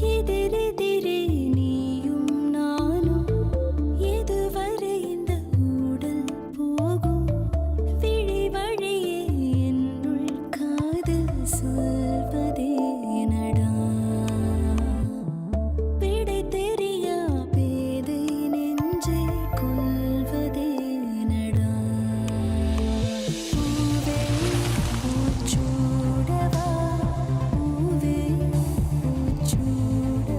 எதிரெதிரே நீயும் நானும் எதுவரை இந்த ஊடல் போகும் விழி வழியே என்னுள் காதல் சொல்வதே நடா விடை தெரியா பேதை நெஞ்சை கொள்வதே நடா பூவே பூச்சூடவா பூவே பூச்சூடவா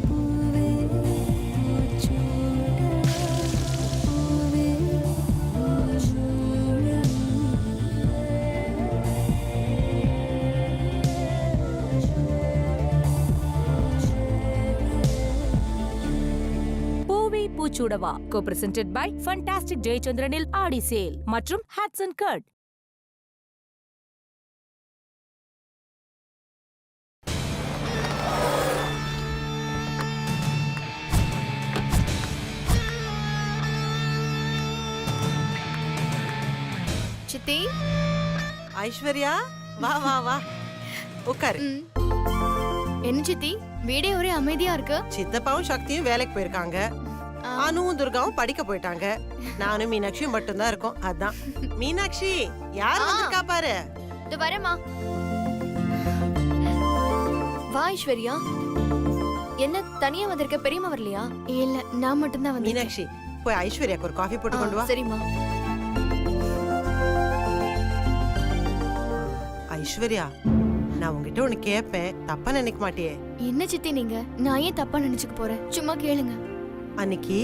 பூவே பூச்சூடவா பூவே பூவே பூச்சூடவா co-presented by Fantastic ஜெயச்சந்திரனில் Aadi sale மற்றும் ஹாட்சன் கட். சித்தி. ஐஸ்வர்யா வா வா வா உட்காரு. என்ன சித்தி, வீடே ஒரே அமைதியா இருக்கு. சித்தப்பாவும் சக்தியும் வேலைக்கு போயிருக்காங்க. அனுவும் துர்காவும் படிக்க போயிட்டாங்க. நானும் மீனாட்சியும் மட்டும்தான் இருக்கோம். அதான். மீனாட்சி யார் வந்திருக்கா பாரு. இது வரேம்மா. வா ஐஸ்வர்யா. என்ன தனியா வந்திருக்க? பெரியம்மா வரலையா? இல்ல, நான் மட்டும்தான் வந்தேன். மீனாட்சி போய் ஐஸ்வர்யாக்கு ஒரு காஃபி போட்டு கொண்டு வா. சரிம்மா. ஐஸ்வர்யா நான் உங்ககிட்ட ஒண்ணு கேட்பேன், தப்பா நினைக்க மாட்டியே? என்ன சித்தி நீங்க? நான் ஏன் தப்பா நினைச்சுக்க போறேன்? சும்மா கேளுங்க. அன்னைக்கு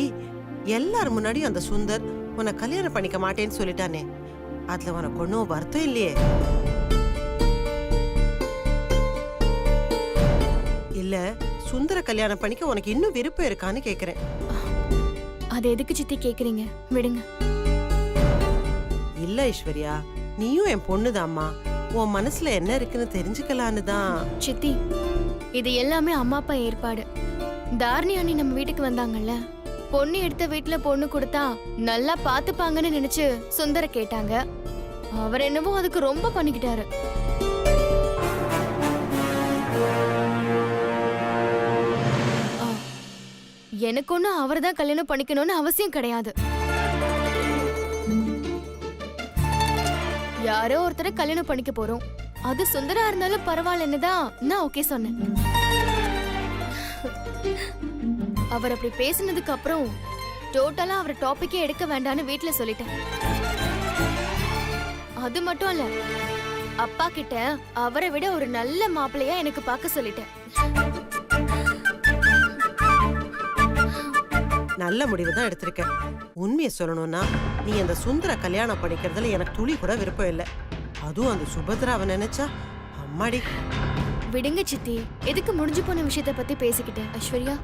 எல்லாரும் முன்னாடியும் அந்த சுந்தர் உன்னை கல்யாணம் பண்ணிக்க மாட்டேன்னு சொல்லிட்டானே, அதுல உனக்கு ஒன்னும் வருத்தம் இல்லையே? இல்ல சுந்தர கல்யாணம் பண்ணிக்க உனக்கு இன்னும் விருப்பம் இருக்கான்னு கேக்குறேன். அது எதுக்கு சித்தி கேக்குறீங்க? விடுங்க. இல்ல ஐஸ்வர்யா, நீயும் என் பொண்ணுதாம்மா. உன் மனசுல என்ன இருக்குன்னு தெரிஞ்சுக்கலான்னு தான். சித்தி, இது எல்லாமே அம்மா அப்பா ஏற்பாடு. தாரணி அண்ணி நம்ம வீட்டுக்கு வந்தாங்கல்ல, பொண்ணு எடுத்த வீட்டுல பொண்ணு கொடுத்தா நல்லா பாத்துப்பாங்கன்னு நினைச்சு சுந்தர கேட்டாங்க. அவர் என்னவோ அதுக்கு ரொம்ப பண்ணிக்கிட்டாரு. எனக்கு ஒண்ணு அவர் தான் கல்யாணம் பண்ணிக்கணும்னு அவசியம் கிடையாது. யாரோ ஒருத்தரை கல்யாணம் பண்ணிக்க போறோம். அது சுந்தரா இருந்தாலும் பரவாயில்லன்னு தான் நான் ஓகே சொன்னேன். அவர் அப்படி பேசினதுக்கு அப்புறம் டோட்டலா அவர் டாபிக்கே எடுக்க வேண்டாம்னு வீட்டுல சொல்லிட்டேன். அது மட்டும் இல்ல, அப்பா கிட்ட அவரை விட ஒரு நல்ல மாப்பிள்ளையா எனக்கு பார்க்க சொல்லிட்டேன். நல்ல முடிவு தான் எடுத்திருக்க. உண்மையை சொல்லணும்னா நீ அந்த சுந்தர கல்யாணம் பண்ணிக்கிறதுல எனக்கு துளி கூட விருப்பம் இல்லை. அதுவும் அந்த சுபத்ராவை நினைச்சா அம்மாடி. விடுங்க சித்தி, எதுக்கு முடிஞ்சு போன விஷயத்த பத்தி பேசிக்கிட்டேன். ஐஸ்வர்யா,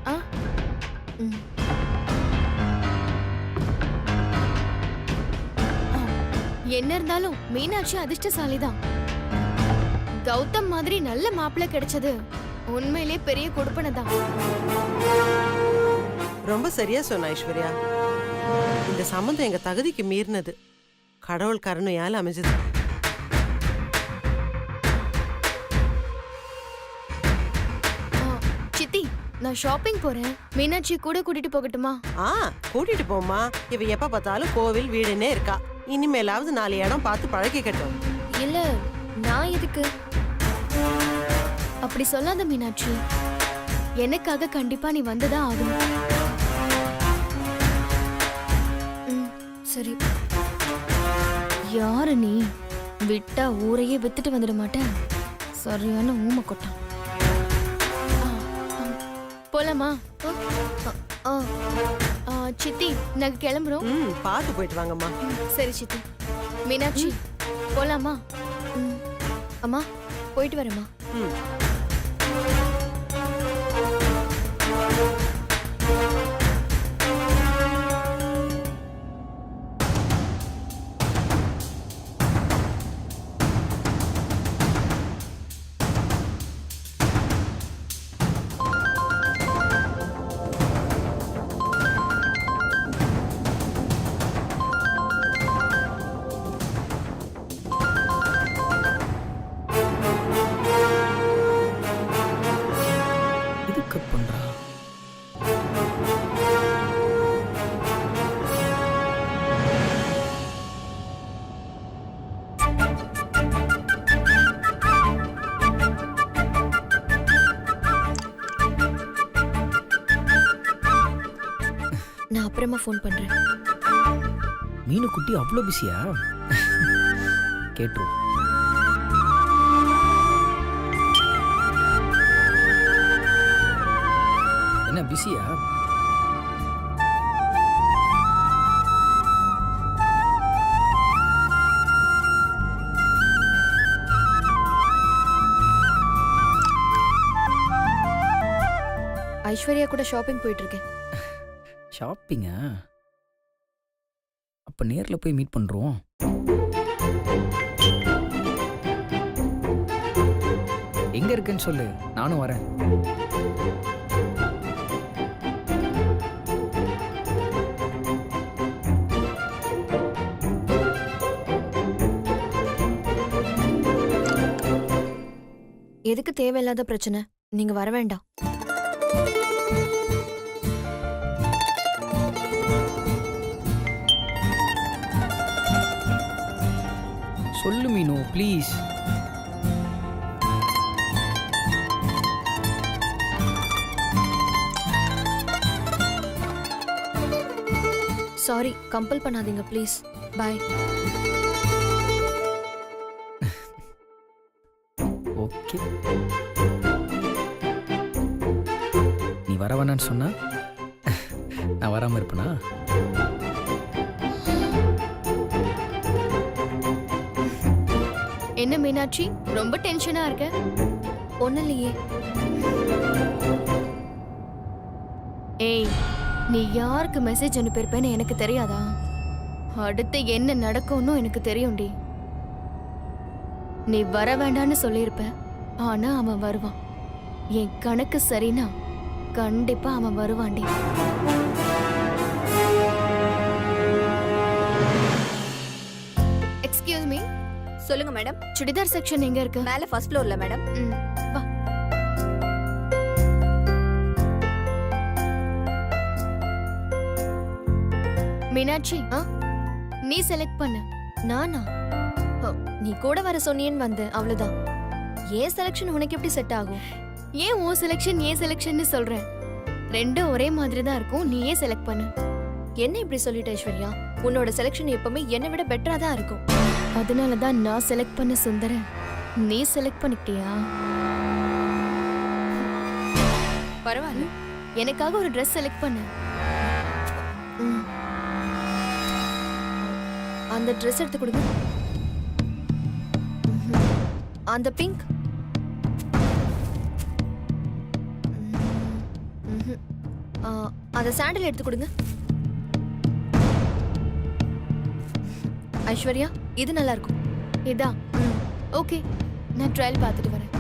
என்ன இருந்தாலும் மீனாட்சி அதிர்ஷ்டசாலிதான். கௌதம் மாதிரி நல்ல மாப்பிள்ளை கிடைச்சது உண்மையிலே பெரிய கொடுப்பனை தான். ரொம்ப சரியா சொன்ன ஐஸ்வர்யா. இந்த சம்பந்தம் எங்க தகுதிக்கு மீறினது. கடவுள் கருணையால் அமைஞ்சது. சித்தி, நான் ஷாப்பிங் போறேன். மீனாட்சி கூட கூட்டிட்டு போகட்டுமா? கூட்டிட்டு போமா. இவ எப்ப பார்த்தாலும் கோவில் வீடுன்னே இருக்கா. இனிமேலாவது 4 இடம் பார்த்து பழகிக்கட்டும். இல்ல, நான் எதுக்கு? அப்படி சொல்லாத மீனாட்சி. எனக்காக கண்டிப்பா நீ வந்துதான் ஆகணும். சரி. யாரு நீ? விட்டா ஊரையே வித்துட்டு வந்துட மாட்டேன். சரியான ஊமை கொட்டான். போலாமா? சித்தி, நாங்க கிளம்புறோம். பார்த்து போயிட்டு வாங்கம்மா. சரி சித்தி. மீனாட்சி, போலாமா? அம்மா, போயிட்டு வரேம்மா. அப்புறமா ஃபோன் பண்றேன். மீனு குட்டி அவ்வளோ பிஸியா? கேட்டுரும். என்ன பிஸியா? ஐஸ்வர்யா கூட ஷாப்பிங் போயிட்டு இருக்கேன். ஷாப்பிங்கா? அப்போ நேரில் போய் மீட் பண்ணுறோம். எங்கே இருக்குன்னு சொல்லு, நானும் வரேன். எதுக்கு தேவையில்லாத பிரச்சனை? நீங்க வர வேண்டாம். சொல்லு மீனு ப்ளீஸ். சாரி, கம்பல் பண்ணாதீங்க ப்ளீஸ். பாய். ஓகே, நீ வர வேணான்னு சொன்னா நான் வராமல் இருப்பேனா? என்ன மீனாட்சி, ரொம்ப டென்ஷனா இருக்க? ஒன்னும் இல்லையே. ஏய், நீ யாருக்கு மெசேஜ் அனுப்பியிருப்பேன்னு எனக்கு தெரியாதா? அடுத்து என்ன நடக்கும்னு எனக்கு தெரியும்டி. நீ வர வேண்டான்னு சொல்லியிருப்ப, ஆனா அவன் வருவான். என் கணக்கு சரினா கண்டிப்பா அவன் வருவான்டி. Excuse me. சொல்லுங்க மேடம். சுடிதார் செக்ஷன் எங்க இருக்கு? மேல ஃபர்ஸ்ட் ஃப்ளோர்ல மேடம். வா. மீனாட்சி, நீ செலக்ட் பண்ணு. நானா? நீ கூட வர சொன்னியேன்னு வந்து அவ்வளவுதான். ஏன் செலக்ஷன் உனக்கு எப்படி செட் ஆகும்? ஏன் உன் செலக்ஷன் ஏன் செலக்ஷன்னு சொல்றேன்? ரெண்டும் ஒரே மாதிரி தான் இருக்கும். நீயே செலக்ட் பண்ணு. என்ன இப்படி சொல்லிட்ட ஐஸ்வர்யா? உன்னோட செலக்ஷன் எப்பவுமே என்னை விட பெட்டரா தான் இருக்கும். அதனால தான் நான் செலக்ட் பண்ண சுந்தர நீ செலக்ட் பண்ணிட்டியா? பரவாயில்ல, எனக்காக ஒரு Dress செலக்ட் பண்ணு. அந்த Dress எடுத்து கொடுங்க. அந்த பிங்க். அந்த சாண்டல் எடுத்து கொடுங்க. ஐஸ்வர்யா, இது நல்லா இருக்கும். இதா? ஓகே, நான் ட்ரையல் பார்த்துட்டு வரேன்.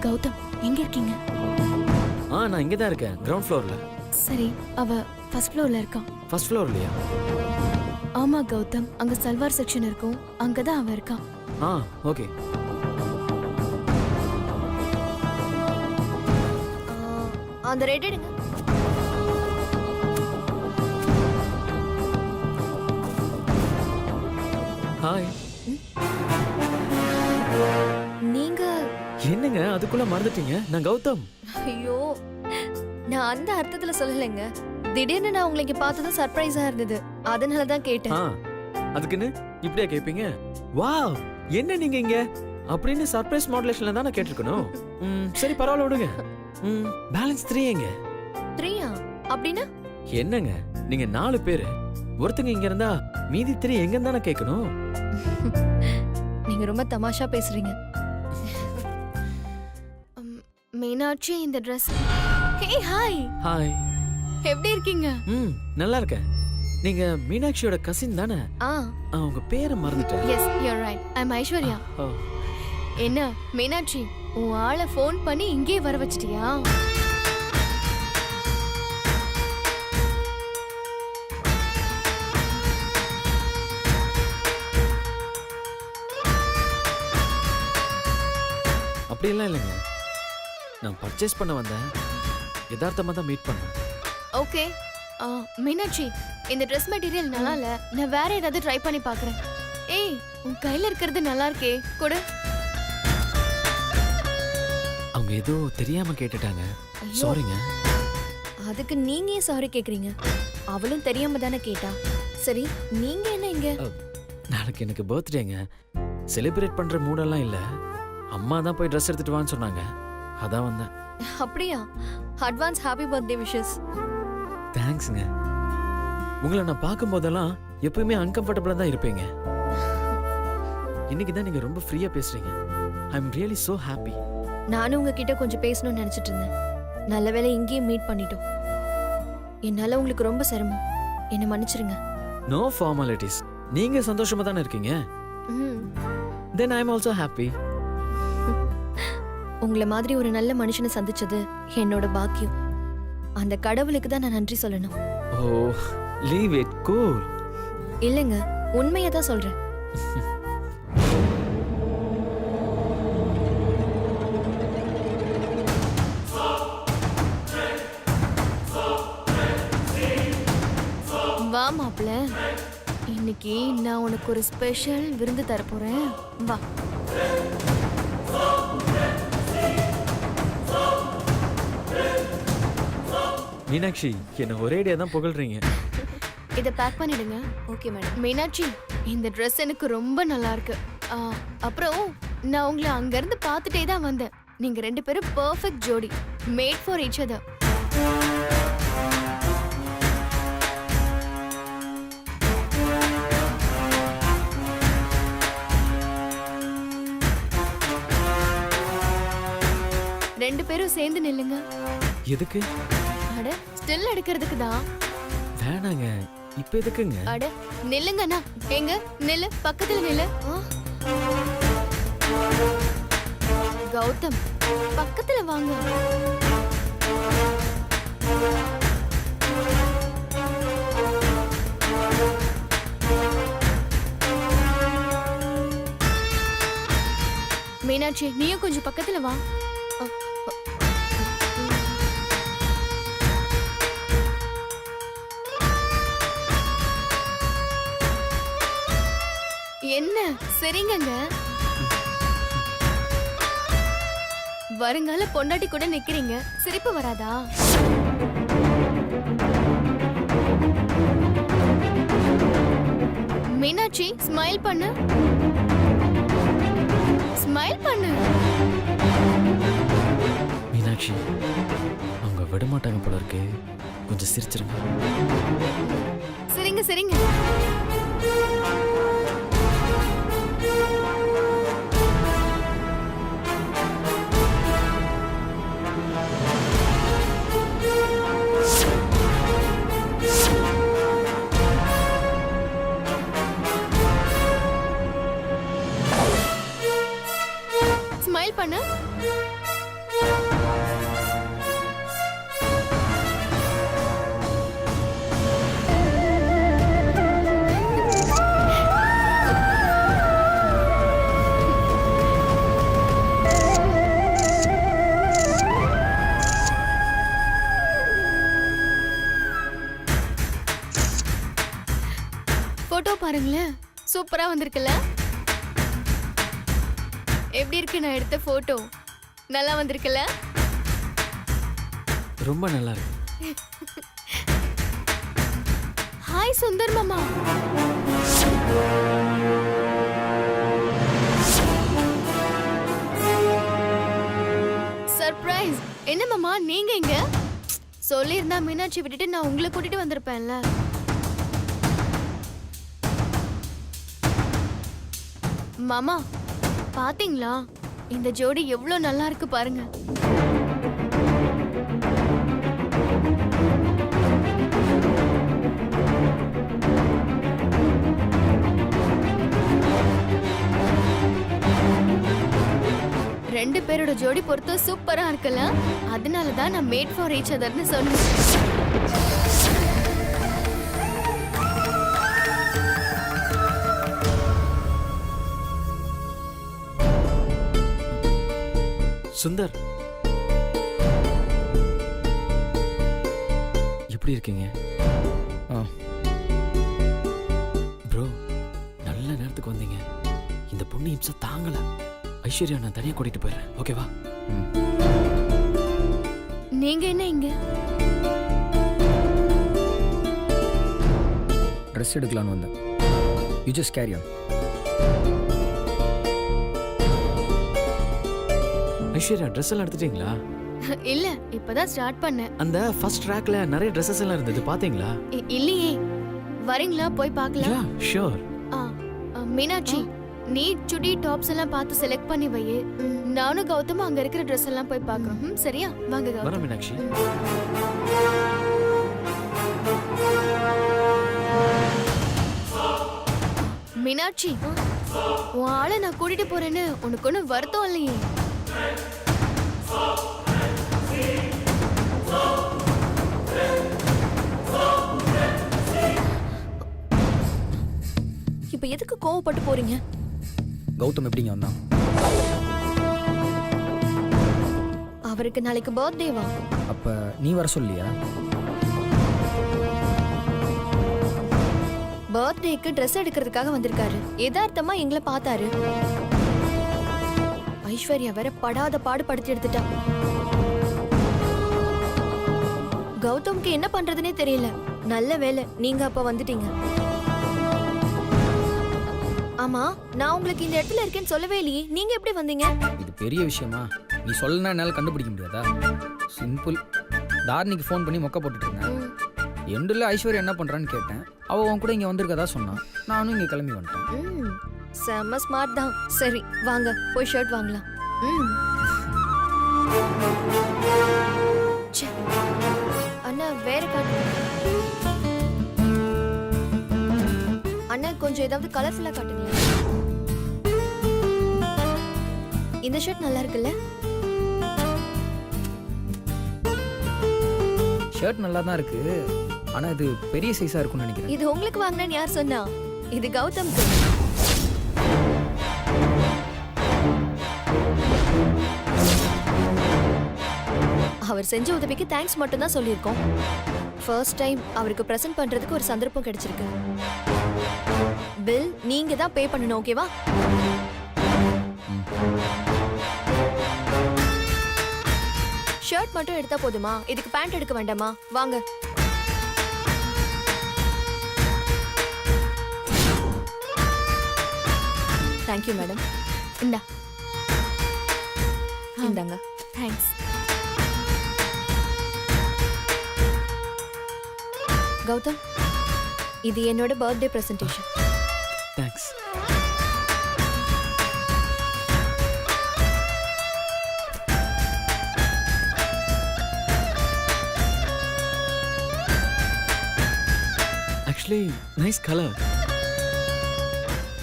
கௌதம், எங்க இருக்கீங்க? நான் இங்கே தான் இருக்கேன், கிரவுண்ட் ஃப்ளோர்ல. சரி, அவ ஃபர்ஸ்ட் ஃப்ளோர்ல இருக்கான். ஃபர்ஸ்ட் ஃப்ளோர்லையா? ஆமா கௌதம், அங்க சல்வார் செக்ஷன் இருக்கும், அங்கதான் அவ இருக்கான். ஓகே. அந்த ரெட் எடுங்க. ஹாய். நீங்க என்னங்க அதுக்குள்ள மறந்துட்டீங்க? நான் கௌதம். ஐயோ, நான் அந்த அர்த்தத்துல சொல்லலைங்க. திடீர்னு நான் உங்களை இங்க பார்த்ததும் சர்ப்ரைஸா இருந்தது, அதனால தான் கேட்டேன். அதுக்குன்னு இப்படியா கேட்பீங்க? வாவ், என்ன நீங்க இங்க அப்படின்னு சர்ப்ரைஸ் மாடுலேஷன்ல தான் நான் கேட்டிருக்கணும். சரி பரவாயில்ல விடுங்க. பேலன்ஸ் 3 எங்க? 3 அப்படின்னா என்னங்க நீங்க 4 பேரு, ஒருத்தங்க இங்க இருந்தா மீதி 3 எங்கன்னு தானே கேட்கணும். நீங்க ரொம்ப தமாஷா பேசுறீங்க. மீனாட்சி, இந்த Dress. ஹே, ஹாய். ஹாய். எப்படி இருக்கீங்க? நல்லா இருக்கேன். நீங்க மீனாட்சியோட கசின் தானே? உங்க பேரை மறந்துட்டேன். Yes, you are right. I am Aishwarya. என்ன மீனாட்சி, உன் ஆளை ஃபோன் பண்ணி இங்கே வர வச்சிட்டியா? அப்படியெல்லாம் இல்லைங்க, நான் பர்ச்சேஸ் பண்ண வந்தேன், யதார்த்தமா தான் மீட் பண்ணேன். ஓகே. மீனாட்சி, இந்த Dress மெட்டீரியல் நல்லா இல்ல, நான் வேற ஏதாவது ட்ரை பண்ணி பார்க்கறேன். ஏய், உன் கையில இருக்கிறது நல்லா இருக்கே, கொடு. அவங்க ஏதோ தெரியாம கேட்டுட்டாங்க. சாரிங்க. அதுக்கு நீங்க ஏன் சாரி கேக்குறீங்க? அவளும் தெரியாம தானே கேட்டா. சரி, நீங்க என்ன இங்க? நாளைக்கு எனக்கு பர்த்டேங்க. செலிப்ரேட் பண்ற மூடெல்லாம் இல்ல. அம்மா தான் போய் ட்ரெஸ் எடுத்துட்டு வான்னு சொன்னாங்க. அதான் வந்தேன். அப்படியா? Advance happy birthday wishes. தேங்க்ஸ்ங்க. உங்களை நான் பார்க்கும் போதெல்லாம் எப்பவுமே அன்கம்ஃபர்டபுளா தான் இருப்பீங்க. இன்னைக்கு தான் நீங்க ரொம்ப ஃப்ரீயா பேசுறீங்க. ஐ அம் ரியலி சோ ஹாப்பி. நானும் உங்ககிட்ட கொஞ்சம் பேசணும்னு நினைச்சிட்டு இருந்தேன். நல்ல வேளை இங்கேயும் மீட் பண்ணிட்டோம். என்னால உங்களுக்கு ரொம்ப சிரமம். என்னை மன்னிச்சிருங்க. No formalities. நீங்க சந்தோஷமா தானே இருக்கீங்க. ம். Then I am also happy. உங்களை மாதிரி ஒரு நல்ல மனுஷனை சந்திச்சது என்னோட பாக்கியம். அந்த கடவுளுக்கு தான் நான் நன்றி சொல்லணும். ஓ, லீவ் இட் கூல். இல்லைங்க, உண்மையை தான் சொல்றேன். வா மாப்ள, இன்னைக்கு நான் உனக்கு ஒரு ஸ்பெஷல் விருந்து தரப்போறேன். வா. மீனாட்சி, என்ன ஒரேடியா தான் புகழ்றீங்க. இதை பேக் பண்ணிடுங்க. Okay madam. மீனாட்சி, இந்த Dress எனக்கு ரொம்ப நல்லா இருக்கு. அப்புறம் நான் உங்களை அங்கிருந்து பார்த்துட்டே தான் வந்தேன். நீங்க 2 பேரும் பெர்ஃபெக்ட் ஜோடி, மேட் ஃபார் ஈச் அதர். ரெண்டு பேரும் சேர்ந்து நில்லுங்க. எதுக்கு? அட, ஸ்டில் எடுக்கிறதுக்கு தான். வேணாங்க, இப்ப எதுக்குங்க? அட நில்லுங்கண்ணா. எங்க நில்லு, பக்கத்துல நில்லு. கௌதம், பக்கத்துல வாங்க. மீனாட்சி, நீயும் கொஞ்சம் பக்கத்துல வா. என்ன சரிங்கங்க? வருங்கால பொண்டாட்டி கூட நிக்கிறீங்க, சிரிப்பு வராதா? மீனாட்சி, ஸ்மைல் பண்ணு. ஸ்மைல் பண்ணு. மீனாட்சி, அவங்க விட மாட்டாங்க போல இருக்கு. கொஞ்சம் சிரிச்சிருங்க. சரிங்க சரிங்க. ஸ்மைல் பண்ணு. போட்டோ பாருங்களேன், சூப்பரா வந்திருக்குல்ல? எப்படி இருக்கு நான் எடுத்த போட்டோ? நல்லா வந்திருக்குல்ல? ரொம்ப நல்லா இருக்கு. ஹாய் சுந்தர் மாமா. சர்ப்ரைஸ். என்ன மாமா நீங்க இங்க? சொல்லியிருந்தா மீனாட்சி விட்டுட்டு நான் உங்களை கூட்டிட்டு வந்திருப்பேன்ல. மாமா, பாத்தீங்களா இந்த ஜோடி எவ்வளவு நல்லா இருக்கு பாருங்க. ரெண்டு பேரோட ஜோடி பொறுத்து சூப்பரா இருக்குல்ல? அதனாலதான் நான் மேட் ஃபார் ஈச் அதர்னு சொன்னேன். சுந்தர், எப்படி இருக்கீங்க? ப்ரோ, நல்ல நேரத்துக்கு வந்தீங்க. பொண்ணு இம்சை தாங்கல. ஐஸ்வர்யா நான் தனியா கூட்டிட்டு போயிடுறேன், ஓகேவா? நீங்க என்ன இங்க? ட்ரெஸ் எடுக்கலான்னு வந்தேன். You just carry on. Aishwarya dress எல்லாம் எடுத்துட்டீங்களா? இல்ல, இப்பதான் ஸ்டார்ட் பண்ணேன். அந்த ஃபர்ஸ்ட் ட்ராக்ல நிறைய ட்ரெஸ்ஸஸ் எல்லாம் இருந்தது, பாத்தீங்களா? இல்லையே. வரீங்களா? போய் பார்க்கலாம். Yeah sure. மீனாட்சி, நீ சுடி டாப்ஸ் எல்லாம் பார்த்து செலக்ட் பண்ணி வை. நானும் கௌதம் அங்க இருக்கிற ட்ரெஸ் எல்லாம் போய் பார்க்கறோம். சரியா? வாங்க வர கௌதம். மீனாட்சி. மீனாட்சி, உன் ஆளை நான் கூட்டிட்டு போறேன்னு உனக்கு ஒன்னும் வருத்தம் இல்லையே? இப்ப எதுக்கு கோவப்பட்டு போறீங்க? கௌதம் எப்படிங்க வந்தான்? அவருக்கு நாளைக்கு பர்த்டேவா? அப்ப நீ வர சொல்லியா? பர்த்டேக்கு ட்ரெஸ் எடுக்கிறதுக்காக வந்திருக்காரு. யதார்த்தமா எங்களை பார்த்தாரு. ஐஸ்வர்யா வேற படாத பாடு படுத்தி எடுத்துட்டா. கௌதம்க்கு என்ன பண்றதுனே தெரியல. நல்ல வேளை நீங்க அப்ப வந்துட்டீங்க. ஆமா, நான் உங்களுக்கு இந்த இடத்துல இருக்கேன்னு சொல்லவே இல்லையே. நீங்க எப்படி வந்தீங்க? இது பெரிய விஷயமா? நீ சொல்லனா என்னால கண்டுபிடிக்க முடியாதா? சிம்பிள். தாரணிக்கு ஃபோன் பண்ணி மொக்க போட்டுட்டு இருந்தேன். எண்டில் ஐஸ்வர்யா என்ன பண்றான்னு கேட்டேன். அவ உன் கூட இங்க வந்திருக்கதா சொன்னான். நானும் இங்க கிளம்பி வந்துட்டேன். செம்ம ஸ்மார்ட் தான். சரி வாங்க போய் ஷர்ட் வாங்கலாம். ச்சே. அண்ணா வேற காட்டு. அண்ணா கொஞ்சம் ஏதாவது கலர்ஃபுல்லா காட்டுங்க. இந்த ஷர்ட் நல்லா இருக்குல்ல? ஷர்ட் நல்லா தான் இருக்கு. ஆனா இது பெரிய சைஸா இருக்கும்னு நினைக்கிறேன். இது உங்களுக்கு வாங்கினேன்னு யார் சொன்னா? இது கௌதம்க்கு. அவர் செஞ்ச உதவிக்கு தேங்க்ஸ் மட்டும் தான் சொல்லியிருக்கோம். ஃபர்ஸ்ட் டைம் அவருக்கு பிரசன்ட் பண்றதுக்கு ஒரு சந்தர்ப்பம் கிடைச்சிருக்கு. பில் நீங்க தான் பே பண்ணணும், ஓகேவா? ஷர்ட் மட்டும் எடுத்தா போதுமா? இதுக்கு பேண்ட் எடுக்க வேண்டாமா? வாங்க. Thank you madam. இந்தாங்க. தேங்க்ஸ். கௌதம், இது என்னோட birthday presentation. Thanks. Actually nice colour.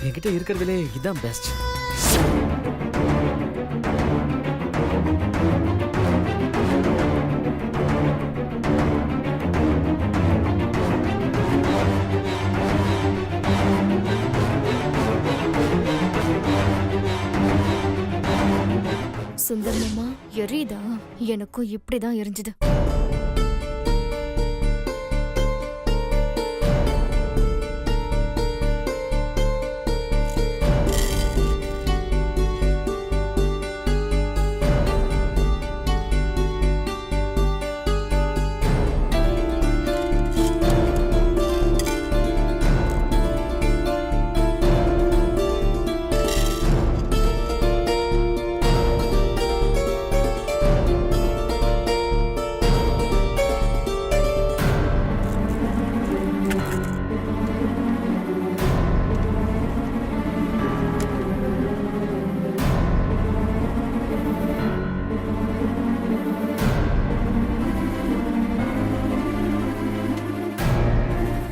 என்கிட்ட இருக்கிறதுலே இதான் பெஸ்ட். சுந்தரமா, எரியுதா? எனக்கும் இப்படிதான் எரிஞ்சுது.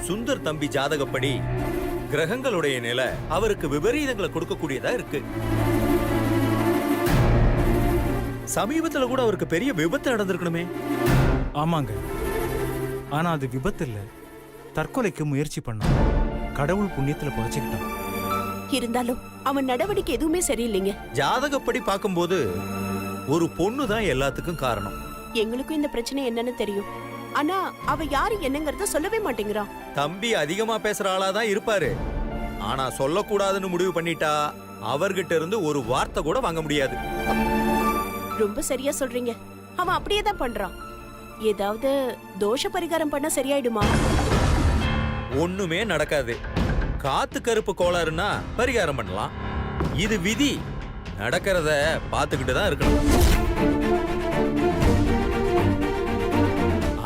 சுந்தர் தம்பி ஜாதகப்படி கிரகங்களுடைய நிலை அவருக்கு விபரீதங்களை கொடுக்கக்கூடியதா இருக்கு. சமீபத்துல கூட அவருக்கு பெரிய விபத்து நடந்திருக்கணுமே. ஆமாங்க, ஆனா அது விபத்து இல்ல, தற்கொலைக்கு முயற்சி பண்ணான். கடவுள் புண்ணியத்துல புதைச்சுக்கிட்டான். இருந்தாலும் அவன் நடவடிக்கை எதுவுமே சரியில்லைங்க. ஜாதகப்படி பார்க்கும்போது ஒரு பொண்ணு தான் எல்லாத்துக்கும் காரணம். எங்களுக்கும் இந்த பிரச்சனை என்னன்னு தெரியும். ஆனா அவ யாரு என்னங்கறத சொல்லவே மாட்டேங்கிறான். தம்பி அதிகமா பேசுற ஆளாதான் இருப்பாரு. ஆனா சொல்லக்கூடாதுன்னு முடிவு பண்ணிட்டா அவர்கிட்ட இருந்து ஒரு வார்த்தை கூட வாங்க முடியாது. ரொம்ப சரியா சொல்றீங்க. அவன் அப்படியே தான் பண்றான். ஏதாவது தோஷ பரிகாரம் பண்ண சரியாயிடுமா? ஒண்ணுமே நடக்காது. காத்து கருப்பு கோளாறுனா பரிகாரம் பண்ணலாம். இது விதி. நடக்கிறத பார்த்துக்கிட்டு தான் இருக்கணும்.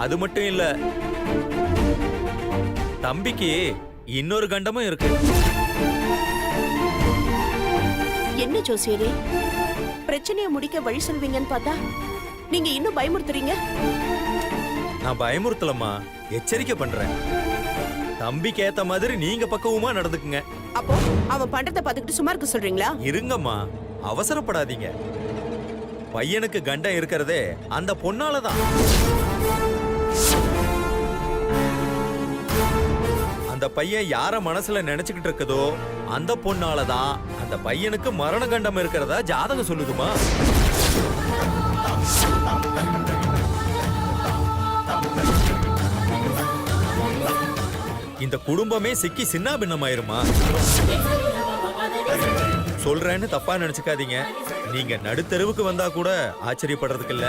அது மட்டும் இல்ல, தம்பிக்கு இன்னொரு கண்டமும் இருக்கு. என்ன ஜோசியரே, பிரச்சனையை முடிக்க வழி சொல்வீங்கன்னு பார்த்தா நீங்க இன்னும் பயமுறுத்துறீங்க. நான் பயமுறுத்தலம்மா, எச்சரிக்கை பண்றேன். தம்பிக்கு ஏத்த மாதிரி நீங்க பக்குவமா நடந்துக்குங்க. அப்போ அவன் பண்றத பார்த்துக்கிட்டு சும்மா இருக்க சொல்றீங்களா? இருங்கம்மா, அவசரப்படாதீங்க. பையனுக்கு கண்டம் இருக்கிறதே அந்த பொண்ணாலதான். அந்த பையன் யார மனசுல நினைச்சுக்கிட்டு இருக்குதோ அந்த பொண்ணாலதான் அந்த பையனுக்கு மரண கண்டம் இருக்கிறதா ஜாதகம் சொல்லுதுமா. இந்த குடும்பமே சிக்கி சின்ன பின்னமாயிருமா. சொல்றேன்னு தப்பா நினைச்சுக்காதீங்க. நீங்க நடுத்தெருவுக்கு வந்தா கூட ஆச்சரியப்படுறதுக்கு இல்ல.